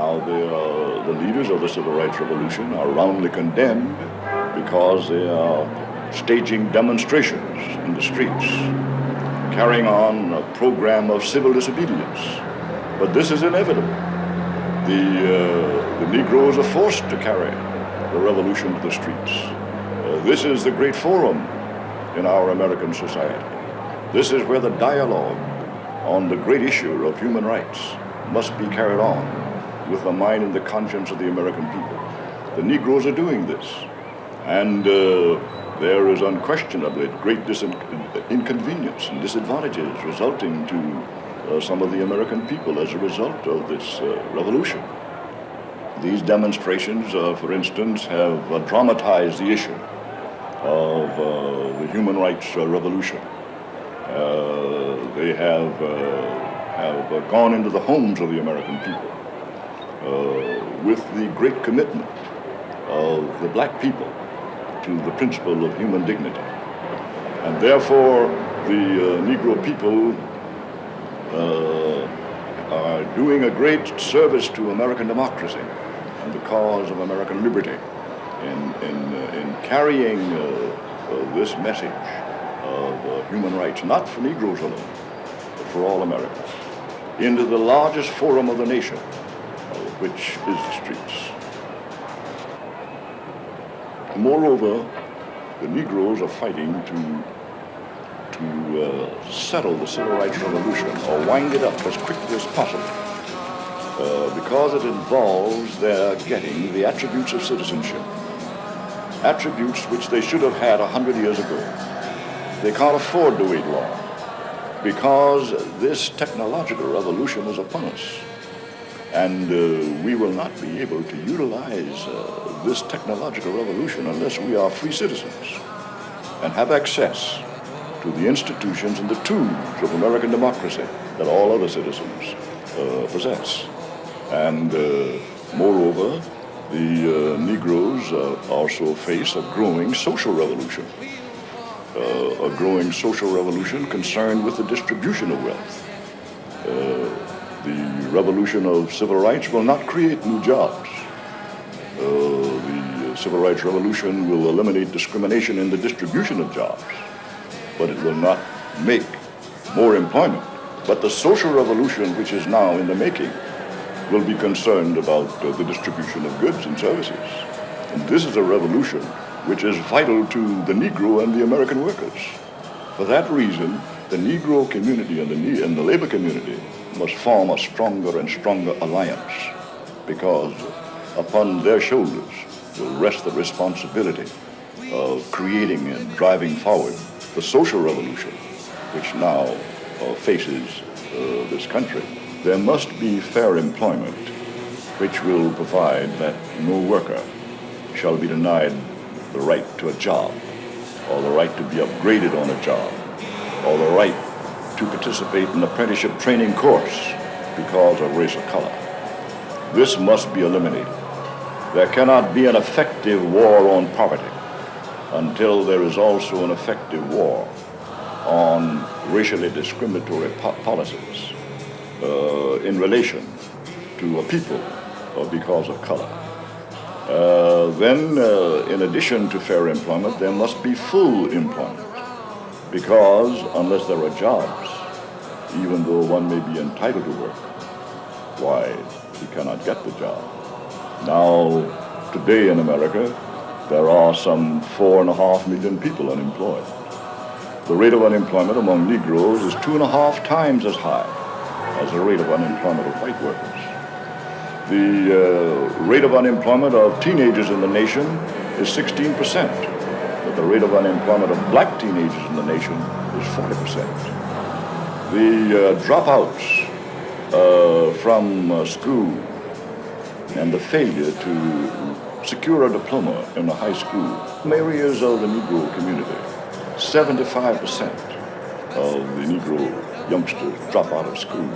Now, the leaders of the Civil Rights Revolution are roundly condemned because they are staging demonstrations in the streets, carrying on a program of civil disobedience. But this is inevitable. The Negroes are forced to carry the revolution to the streets. This is the great forum in our American society. This is where the dialogue on the great issue of human rights must be carried on with the mind and the conscience of the American people. The Negroes are doing this, and there is unquestionably great inconvenience and disadvantages resulting to some of the American people as a result of this revolution. These demonstrations, for instance, have dramatized the issue of the human rights revolution. They have gone into the homes of the American people with the great commitment of the black people to the principle of human dignity. And therefore, the Negro people are doing a great service to American democracy and the cause of American liberty in carrying this message of human rights, not for Negroes alone, but for all Americans, into the largest forum of the nation, which is the streets. Moreover, the Negroes are fighting to settle the Civil Rights Revolution or wind it up as quickly as possible because it involves their getting the attributes of citizenship, attributes which they should have had 100 years ago. They can't afford to wait long because this technological revolution is upon us. And we will not be able to utilize this technological revolution unless we are free citizens and have access to the institutions and the tools of American democracy that all other citizens possess. And moreover, the Negroes also face a growing social revolution, concerned with the distribution of wealth. The revolution of civil rights will not create new jobs. The civil rights revolution will eliminate discrimination in the distribution of jobs, but it will not make more employment. But the social revolution, which is now in the making, will be concerned about the distribution of goods and services. And this is a revolution which is vital to the Negro and the American workers. For that reason, the Negro community and the labor community must form a stronger and stronger alliance, because upon their shoulders will rest the responsibility of creating and driving forward the social revolution which now faces this country. There must be fair employment which will provide that no worker shall be denied the right to a job, or the right to be upgraded on a job, or the right to participate in an apprenticeship training course because of race or color. This must be eliminated. There cannot be an effective war on poverty until there is also an effective war on racially discriminatory policies in relation to a people because of color. Then, in addition to fair employment, there must be full employment, because unless there are jobs, even though one may be entitled to work, why, he cannot get the job. Now, today in America, there are some 4.5 million people unemployed. The rate of unemployment among Negroes is 2.5 times as high as the rate of unemployment of white workers. The rate of unemployment of teenagers in the nation is 16%, but the rate of unemployment of black teenagers in the nation is 40%. The dropouts from school and the failure to secure a diploma in a high school areas of the Negro community, 75% of the Negro youngsters drop out of school.